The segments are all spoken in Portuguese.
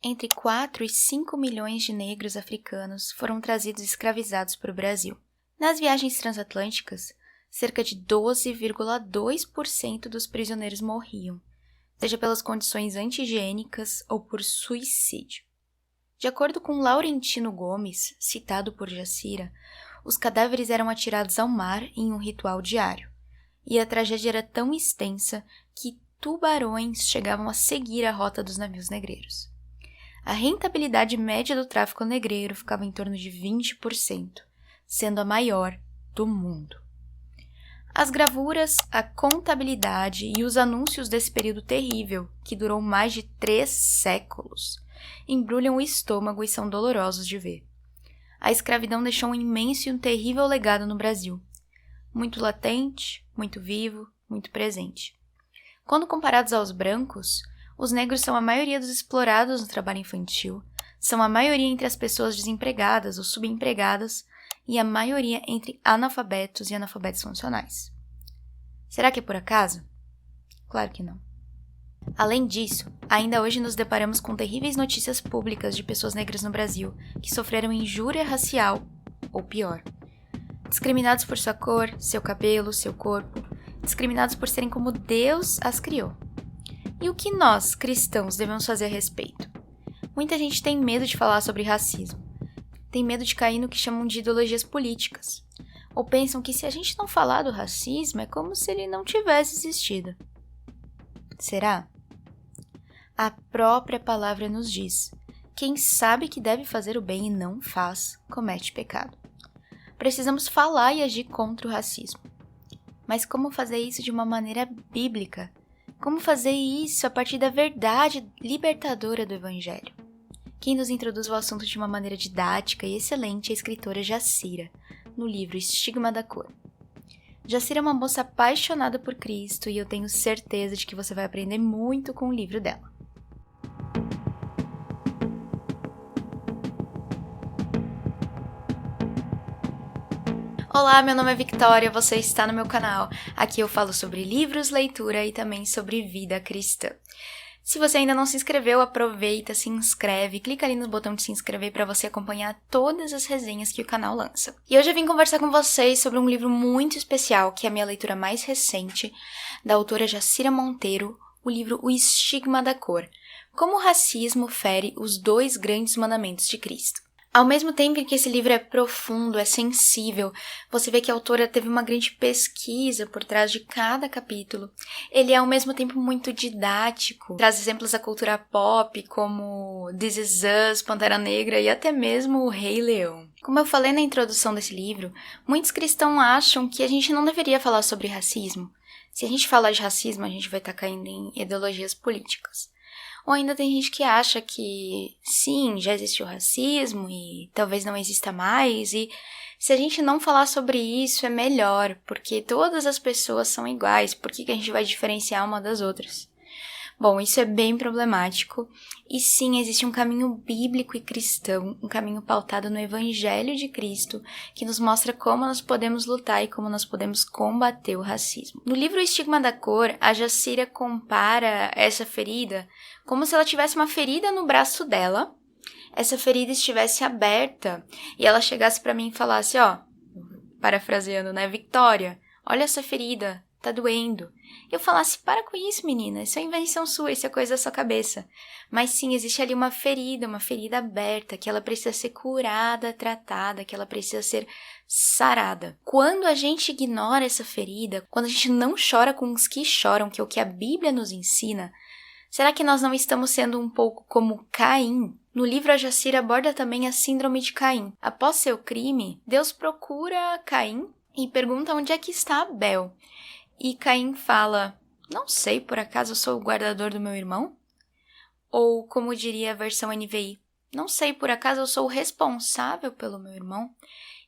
Entre 4 e 5 milhões de negros africanos foram trazidos escravizados para o Brasil. Nas viagens transatlânticas, cerca de 12,2% dos prisioneiros morriam, seja pelas condições anti-higiênicas ou por suicídio. De acordo com Laurentino Gomes, citado por Jacira, os cadáveres eram atirados ao mar em um ritual diário, e a tragédia era tão extensa que tubarões chegavam a seguir a rota dos navios negreiros. A rentabilidade média do tráfico negreiro ficava em torno de 20%, sendo a maior do mundo. As gravuras, a contabilidade e os anúncios desse período terrível, que durou mais de 3 séculos, embrulham o estômago e são dolorosos de ver. A escravidão deixou um imenso e um terrível legado no Brasil. Muito latente, muito vivo, muito presente. Quando comparados aos brancos, os negros são a maioria dos explorados no trabalho infantil, são a maioria entre as pessoas desempregadas ou subempregadas e a maioria entre analfabetos e analfabetos funcionais. Será que é por acaso? Claro que não. Além disso, ainda hoje nos deparamos com terríveis notícias públicas de pessoas negras no Brasil que sofreram injúria racial, ou pior, discriminados por sua cor, seu cabelo, seu corpo, discriminados por serem como Deus as criou. E o que nós, cristãos, devemos fazer a respeito? Muita gente tem medo de falar sobre racismo. Tem medo de cair no que chamam de ideologias políticas. Ou pensam que se a gente não falar do racismo, é como se ele não tivesse existido. Será? A própria palavra nos diz: quem sabe que deve fazer o bem e não faz, comete pecado. Precisamos falar e agir contra o racismo. Mas como fazer isso de uma maneira bíblica? Como fazer isso a partir da verdade libertadora do Evangelho? Quem nos introduz ao assunto de uma maneira didática e excelente é a escritora Jacira, no livro Estigma da Cor. Jacira é uma moça apaixonada por Cristo e eu tenho certeza de que você vai aprender muito com o livro dela. Olá, meu nome é Victoria, você está no meu canal. Aqui eu falo sobre livros, leitura e também sobre vida cristã. Se você ainda não se inscreveu, aproveita, se inscreve, clica ali no botão de se inscrever para você acompanhar todas as resenhas que o canal lança. E hoje eu vim conversar com vocês sobre um livro muito especial, que é a minha leitura mais recente, da autora Jacira Monteiro, o livro O Estigma da Cor, como o racismo fere os 2 grandes mandamentos de Cristo. Ao mesmo tempo em que esse livro é profundo, é sensível, você vê que a autora teve uma grande pesquisa por trás de cada capítulo. Ele é ao mesmo tempo muito didático, traz exemplos da cultura pop, como This Is Us, Pantera Negra e até mesmo o Rei Leão. Como eu falei na introdução desse livro, muitos cristãos acham que a gente não deveria falar sobre racismo. Se a gente falar de racismo, a gente vai estar caindo em ideologias políticas. Ou ainda tem gente que acha que, sim, já existiu racismo e talvez não exista mais, e se a gente não falar sobre isso é melhor, porque todas as pessoas são iguais, por que a gente vai diferenciar uma das outras? Bom, isso é bem problemático, e sim, existe um caminho bíblico e cristão, um caminho pautado no Evangelho de Cristo, que nos mostra como nós podemos lutar e como nós podemos combater o racismo. No livro O Estigma da Cor, a Jacira compara essa ferida como se ela tivesse uma ferida no braço dela, essa ferida estivesse aberta, e ela chegasse pra mim e falasse, parafraseando, né, Victoria, olha essa ferida, tá doendo. Eu falasse, para com isso, menina, isso é invenção sua, isso é coisa da sua cabeça. Mas sim, existe ali uma ferida aberta, que ela precisa ser curada, tratada, que ela precisa ser sarada. Quando a gente ignora essa ferida, quando a gente não chora com os que choram, que é o que a Bíblia nos ensina, será que nós não estamos sendo um pouco como Caim? No livro, a Jacira aborda também a síndrome de Caim. Após seu crime, Deus procura Caim e pergunta onde é que está Abel. E Caim fala, não sei, por acaso eu sou o guardador do meu irmão? Ou, como diria a versão NVI, não sei, por acaso eu sou o responsável pelo meu irmão?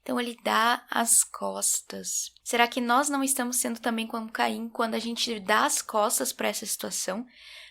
Então ele dá as costas. Será que nós não estamos sendo também como Caim quando a gente dá as costas para essa situação?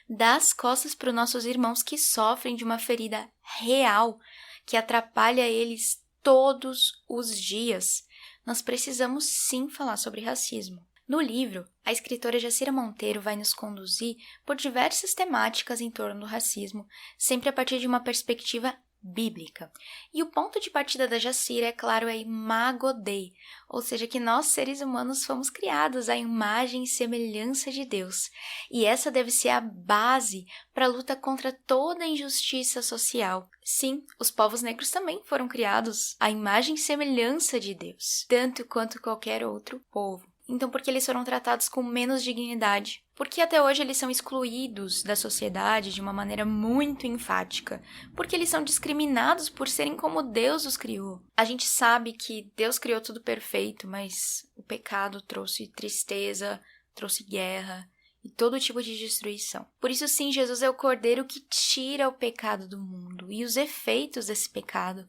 Dá as costas para os nossos irmãos que sofrem de uma ferida real, que atrapalha eles todos os dias. Nós precisamos sim falar sobre racismo. No livro, A escritora Jacira Monteiro vai nos conduzir por diversas temáticas em torno do racismo, sempre a partir de uma perspectiva bíblica. E o ponto de partida da Jacira, é claro, é Imago Dei, ou seja, que nós, seres humanos, fomos criados à imagem e semelhança de Deus. E essa deve ser a base para a luta contra toda a injustiça social. Sim, os povos negros também foram criados à imagem e semelhança de Deus, tanto quanto qualquer outro povo. Então, por que eles foram tratados com menos dignidade? Porque até hoje eles são excluídos da sociedade de uma maneira muito enfática? Porque eles são discriminados por serem como Deus os criou? A gente sabe que Deus criou tudo perfeito, mas o pecado trouxe tristeza, trouxe guerra e todo tipo de destruição. Por isso, sim, Jesus é o Cordeiro que tira o pecado do mundo e os efeitos desse pecado.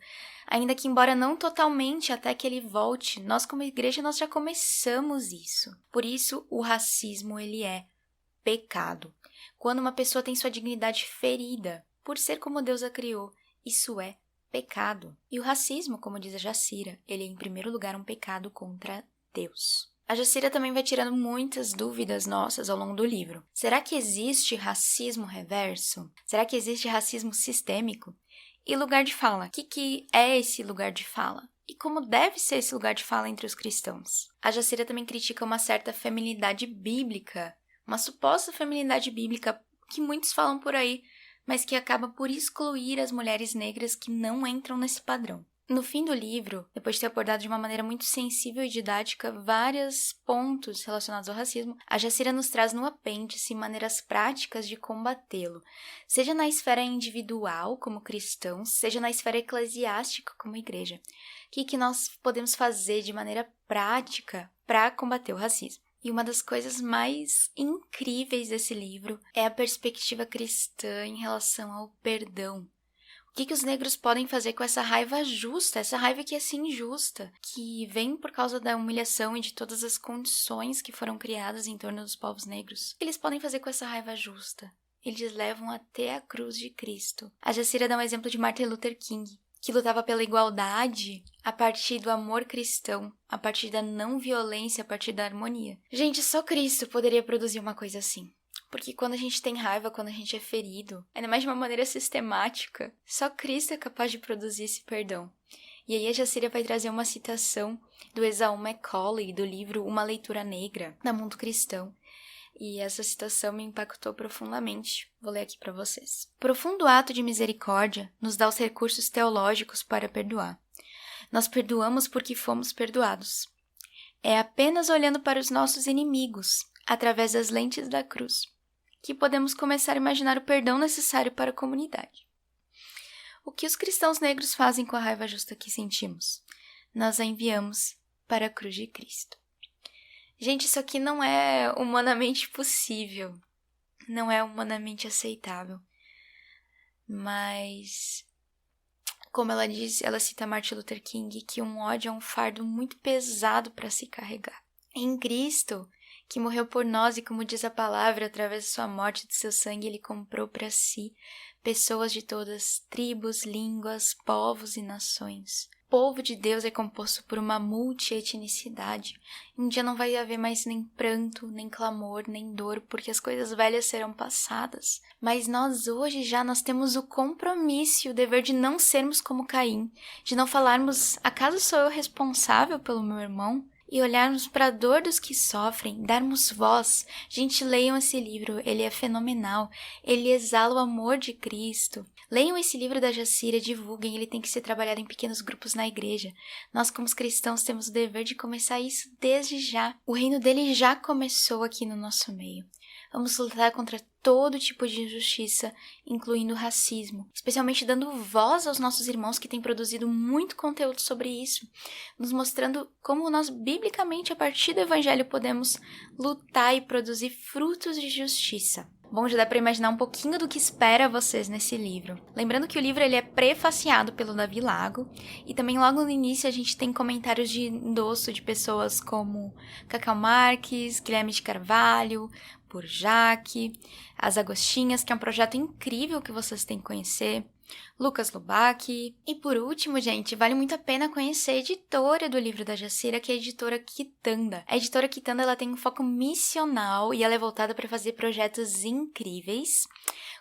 Ainda que, embora não totalmente, até que ele volte, nós como igreja nós já começamos isso. Por isso, o racismo, ele é pecado. Quando uma pessoa tem sua dignidade ferida por ser como Deus a criou, isso é pecado. E o racismo, como diz a Jacira, ele é em primeiro lugar um pecado contra Deus. A Jacira também vai tirando muitas dúvidas nossas ao longo do livro. Será que existe racismo reverso? Será que existe racismo sistêmico? E lugar de fala. O que é esse lugar de fala? E como deve ser esse lugar de fala entre os cristãos? A Jacira também critica uma certa feminilidade bíblica, uma suposta feminilidade bíblica que muitos falam por aí, mas que acaba por excluir as mulheres negras que não entram nesse padrão. No fim do livro, depois de ter abordado de uma maneira muito sensível e didática vários pontos relacionados ao racismo, a Jacira nos traz no apêndice maneiras práticas de combatê-lo, seja na esfera individual, como cristãos, seja na esfera eclesiástica, como igreja. O que nós podemos fazer de maneira prática para combater o racismo? E uma das coisas mais incríveis desse livro é a perspectiva cristã em relação ao perdão. O que os negros podem fazer com essa raiva justa, essa raiva que é sim injusta, que vem por causa da humilhação e de todas as condições que foram criadas em torno dos povos negros? O que eles podem fazer com essa raiva justa? Eles levam até a cruz de Cristo. A Jacira dá um exemplo de Martin Luther King, que lutava pela igualdade a partir do amor cristão, a partir da não violência, a partir da harmonia. Gente, só Cristo poderia produzir uma coisa assim. Porque quando a gente tem raiva, quando a gente é ferido, ainda mais de uma maneira sistemática, só Cristo é capaz de produzir esse perdão. E aí a Jacira vai trazer uma citação do Esaú Macaulay, do livro Uma Leitura Negra, da Mundo Cristão. E essa citação me impactou profundamente. Vou ler aqui para vocês. Profundo ato de misericórdia nos dá os recursos teológicos para perdoar. Nós perdoamos porque fomos perdoados. É apenas olhando para os nossos inimigos, através das lentes da cruz, que podemos começar a imaginar o perdão necessário para a comunidade. O que os cristãos negros fazem com a raiva justa que sentimos? Nós a enviamos para a cruz de Cristo. Gente, isso aqui não é humanamente possível, não é humanamente aceitável, mas, como ela diz, ela cita Martin Luther King, que um ódio é um fardo muito pesado para se carregar. Em Cristo, que morreu por nós e, como diz a palavra, através de sua morte e de seu sangue, ele comprou para si pessoas de todas tribos, línguas, povos e nações. O povo de Deus é composto por uma multietnicidade. Um dia não vai haver mais nem pranto, nem clamor, nem dor, porque as coisas velhas serão passadas. Mas nós hoje nós temos o compromisso e o dever de não sermos como Caim, de não falarmos, acaso sou eu responsável pelo meu irmão? E olharmos para a dor dos que sofrem, darmos voz. Gente, leiam esse livro, ele é fenomenal. Ele exala o amor de Cristo. Leiam esse livro da Jacira, divulguem, ele tem que ser trabalhado em pequenos grupos na igreja. Nós, como cristãos, temos o dever de começar isso desde já. O reino dele já começou aqui no nosso meio. Vamos lutar contra todo tipo de injustiça, incluindo o racismo, especialmente dando voz aos nossos irmãos que têm produzido muito conteúdo sobre isso, nos mostrando como nós, biblicamente, a partir do Evangelho, podemos lutar e produzir frutos de justiça. Bom, já dá para imaginar um pouquinho do que espera vocês nesse livro. Lembrando que o livro ele é prefaciado pelo Davi Lago, e também logo no início a gente tem comentários de endosso de pessoas como Cacau Marques, Guilherme de Carvalho, por Jaque, As Agostinhas, que é um projeto incrível que vocês têm que conhecer. Lucas Lubac. E por último, gente, vale muito a pena conhecer a editora do livro da Jacira, que é a editora Quitanda. A editora Quitanda, ela tem um foco missional e ela é voltada para fazer projetos incríveis,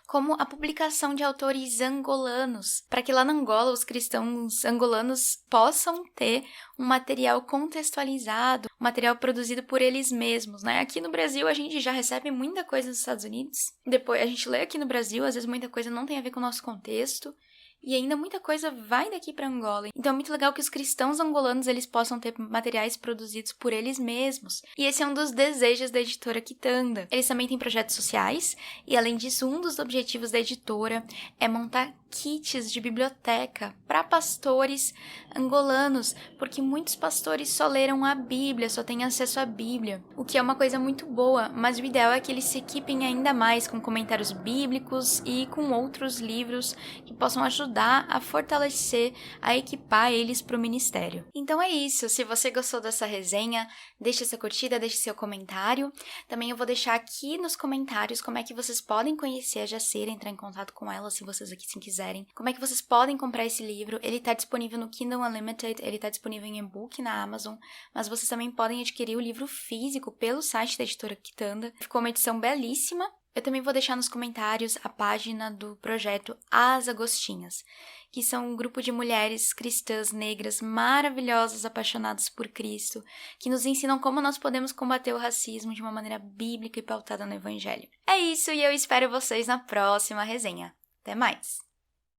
como a publicação de autores angolanos, para que lá na Angola os cristãos angolanos possam ter um material contextualizado, um material produzido por eles mesmos, né? Aqui no Brasil a gente já recebe muita coisa dos Estados Unidos, depois a gente lê aqui no Brasil, às vezes muita coisa não tem a ver com o nosso contexto, e ainda muita coisa vai daqui para Angola. Então é muito legal que os cristãos angolanos eles possam ter materiais produzidos por eles mesmos. E esse é um dos desejos da editora Quitanda. Eles também têm projetos sociais e, além disso, um dos objetivos da editora é montar kits de biblioteca para pastores angolanos, porque muitos pastores só leram a Bíblia, só têm acesso à Bíblia, o que é uma coisa muito boa, mas o ideal é que eles se equipem ainda mais com comentários bíblicos e com outros livros que possam ajudar a fortalecer, a equipar eles para o ministério. Então é isso, se você gostou dessa resenha, deixe sua curtida, deixe seu comentário. Também eu vou deixar aqui nos comentários como é que vocês podem conhecer a Jacira, entrar em contato com ela se vocês aqui se quiserem. Como é que vocês podem comprar esse livro? Ele está disponível no Kindle Unlimited, ele está disponível em e-book na Amazon, mas vocês também podem adquirir o livro físico pelo site da editora Quitanda. Ficou uma edição belíssima. Eu também vou deixar nos comentários a página do projeto As Agostinhas, que são um grupo de mulheres cristãs negras maravilhosas, apaixonadas por Cristo, que nos ensinam como nós podemos combater o racismo de uma maneira bíblica e pautada no Evangelho. É isso, e eu espero vocês na próxima resenha. Até mais!